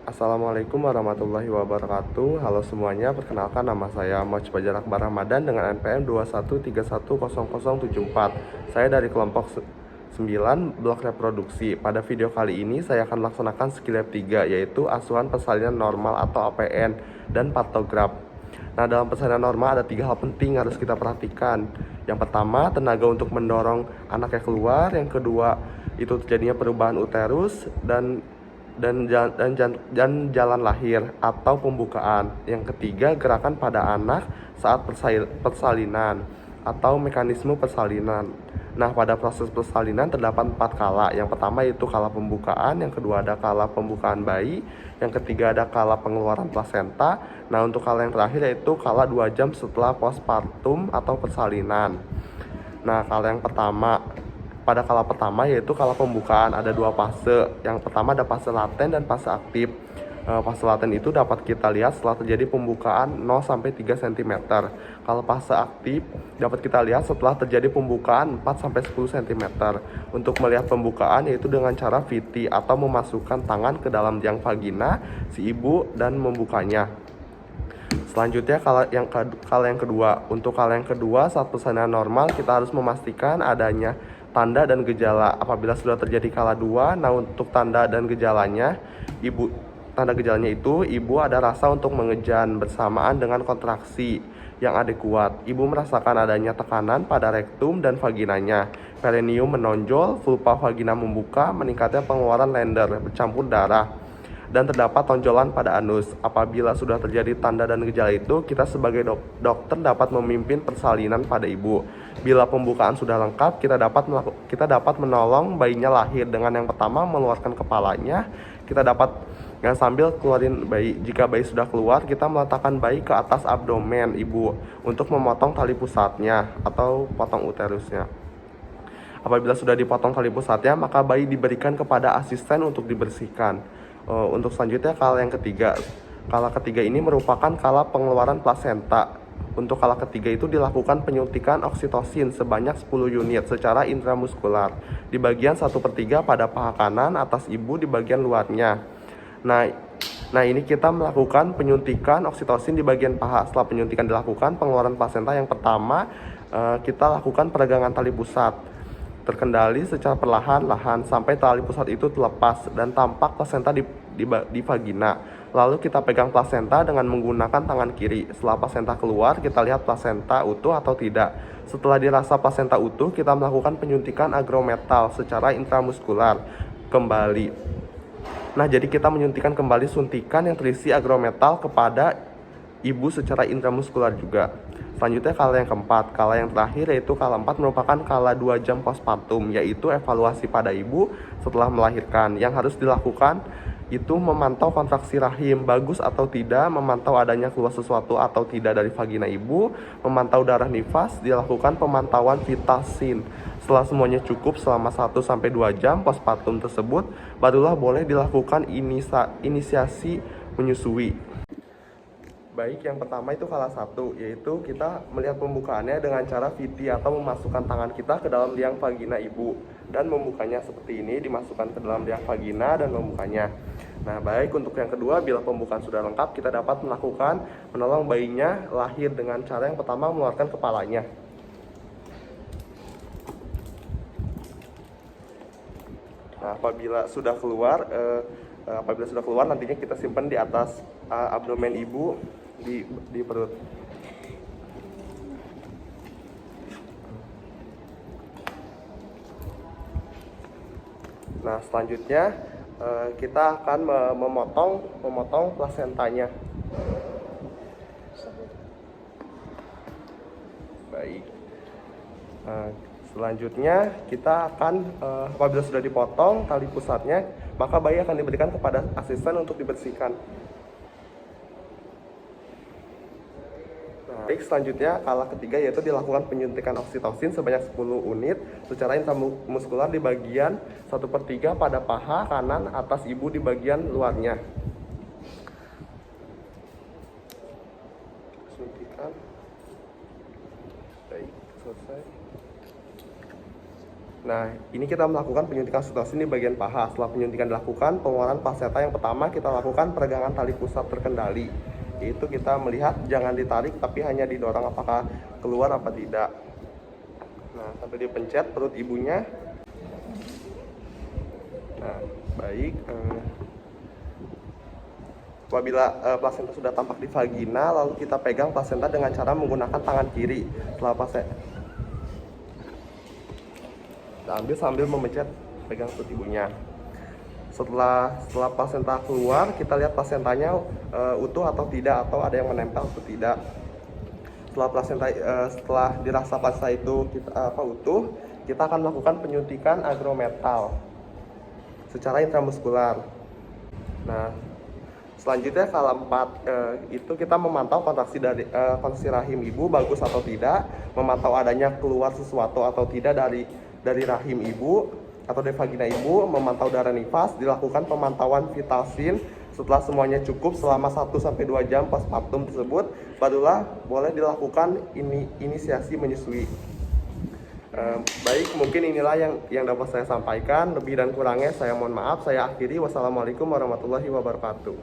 Assalamualaikum warahmatullahi wabarakatuh. Halo semuanya, perkenalkan nama saya Moch Fajar Akbar Ramadan dengan NPM 21310074. Saya dari kelompok 9 blok reproduksi. Pada video kali ini saya akan melaksanakan skill lab 3, yaitu asuhan persalinan normal atau APN dan pantograf. Nah, dalam persalinan normal ada 3 hal penting harus kita perhatikan. Yang pertama, tenaga untuk mendorong anaknya keluar. Yang kedua, itu terjadinya perubahan uterus dan jalan lahir atau pembukaan. Yang ketiga, gerakan pada anak saat persalinan atau mekanisme persalinan. Nah, pada proses persalinan terdapat 4 kala. Yang pertama yaitu kala pembukaan, yang kedua ada kala pembukaan bayi, yang ketiga ada kala pengeluaran plasenta. Nah, untuk kala yang terakhir yaitu kala 2 jam setelah postpartum atau persalinan. Nah, pada kala pertama yaitu kala pembukaan ada 2 fase. Yang pertama ada fase laten dan fase aktif. Fase laten itu dapat kita lihat setelah terjadi pembukaan 0 sampai 3 cm. Kalau fase aktif dapat kita lihat setelah terjadi pembukaan 4 sampai 10 cm. Untuk melihat pembukaan yaitu dengan cara VT atau memasukkan tangan ke dalam liang vagina si ibu dan membukanya. Selanjutnya kala yang kedua. Untuk kala yang kedua, saat persalinan normal kita harus memastikan adanya tanda dan gejala. Apabila sudah terjadi kala 2, nah untuk tanda dan gejalanya, tanda gejalanya itu ibu ada rasa untuk mengejan bersamaan dengan kontraksi yang adekuat. Ibu merasakan adanya tekanan pada rektum dan vaginanya. Perineum menonjol, vulva vagina membuka, meningkatnya pengeluaran lender bercampur darah, dan terdapat tonjolan pada anus. Apabila sudah terjadi tanda dan gejala itu, kita sebagai dokter dapat memimpin persalinan pada ibu. Bila pembukaan sudah lengkap, kita dapat menolong bayinya lahir dengan yang pertama mengeluarkan kepalanya. Kita dapat sambil keluarin bayi. Jika bayi sudah keluar, kita meletakkan bayi ke atas abdomen ibu untuk memotong tali pusatnya atau potong uterusnya. Apabila sudah dipotong tali pusatnya, maka bayi diberikan kepada asisten untuk dibersihkan. Untuk selanjutnya kala yang ketiga. Kala ketiga ini merupakan kala pengeluaran plasenta. Untuk kala ketiga itu dilakukan penyuntikan oksitosin sebanyak 10 unit secara intramuskular di bagian 1/3 pada paha kanan atas ibu di bagian luarnya. Nah, ini kita melakukan penyuntikan oksitosin di bagian paha. Setelah penyuntikan dilakukan, pengeluaran plasenta yang pertama kita lakukan peregangan tali pusat terkendali secara perlahan-lahan sampai tali pusat itu terlepas dan tampak plasenta di vagina. Lalu kita pegang plasenta dengan menggunakan tangan kiri. Setelah plasenta keluar, kita lihat plasenta utuh atau tidak. Setelah dirasa plasenta utuh, kita melakukan penyuntikan agrometal secara intramuskular kembali. Nah, jadi kita menyuntikkan kembali suntikan yang terisi agrometal kepada ibu secara intramuskular juga. Selanjutnya kala yang keempat. Kala yang terakhir yaitu kala 4 merupakan kala 2 jam postpartum, yaitu evaluasi pada ibu setelah melahirkan. Yang harus dilakukan itu memantau kontraksi rahim bagus atau tidak, memantau adanya keluar sesuatu atau tidak dari vagina ibu, memantau darah nifas, dilakukan pemantauan vital sign. Setelah semuanya cukup selama 1-2 jam postpartum tersebut, barulah boleh dilakukan inisiasi menyusui. Baik, yang pertama itu kala 1, yaitu kita melihat pembukaannya dengan cara VT atau memasukkan tangan kita ke dalam liang vagina ibu dan membukanya seperti ini, dimasukkan ke dalam liang vagina dan membukanya. Nah, baik, untuk yang kedua, bila pembukaan sudah lengkap, kita dapat menolong bayinya lahir dengan cara yang pertama mengeluarkan kepalanya. Nah, apabila sudah keluar nantinya kita simpan di atas abdomen ibu di perut. Nah, selanjutnya kita akan memotong plasentanya. Baik. Selanjutnya kita akan apabila sudah dipotong tali pusatnya, maka bayi akan diberikan kepada asisten untuk dibersihkan. Baik, selanjutnya kala ketiga yaitu dilakukan penyuntikan oksitosin sebanyak 10 unit secara intramuskular di bagian 1/3 pada paha kanan atas ibu di bagian luarnya. Suntikan. Baik, selesai. Nah, ini kita melakukan penyuntikan oksitosin di bagian paha. Setelah penyuntikan dilakukan, pengeluaran plasenta yang pertama kita lakukan peregangan tali pusat terkendali. Yaitu kita melihat jangan ditarik tapi hanya didorong apakah keluar apa tidak. Nah, sampai dipencet perut ibunya. Nah, baik. Apabila plasenta sudah tampak di vagina, lalu kita pegang plasenta dengan cara menggunakan tangan kiri. Setelah ambil sambil memencet pegang perut ibunya. Setelah plasenta keluar, kita lihat plasentanya utuh atau tidak, atau ada yang menempel atau tidak. Setelah dirasa plasenta itu utuh, kita akan melakukan penyuntikan agrometal secara intramuskular. Nah, selanjutnya kala 4 itu kita memantau kontraksi rahim ibu bagus atau tidak, memantau adanya keluar sesuatu atau tidak dari rahim ibu atau dari vagina ibu, memantau darah nifas, dilakukan pemantauan vital sign. Setelah semuanya cukup selama 1-2 jam postpartum tersebut, barulah boleh dilakukan inisiasi menyusui. Baik, mungkin inilah yang dapat saya sampaikan. Lebih dan kurangnya saya mohon maaf. Saya akhiri. Wassalamualaikum warahmatullahi wabarakatuh.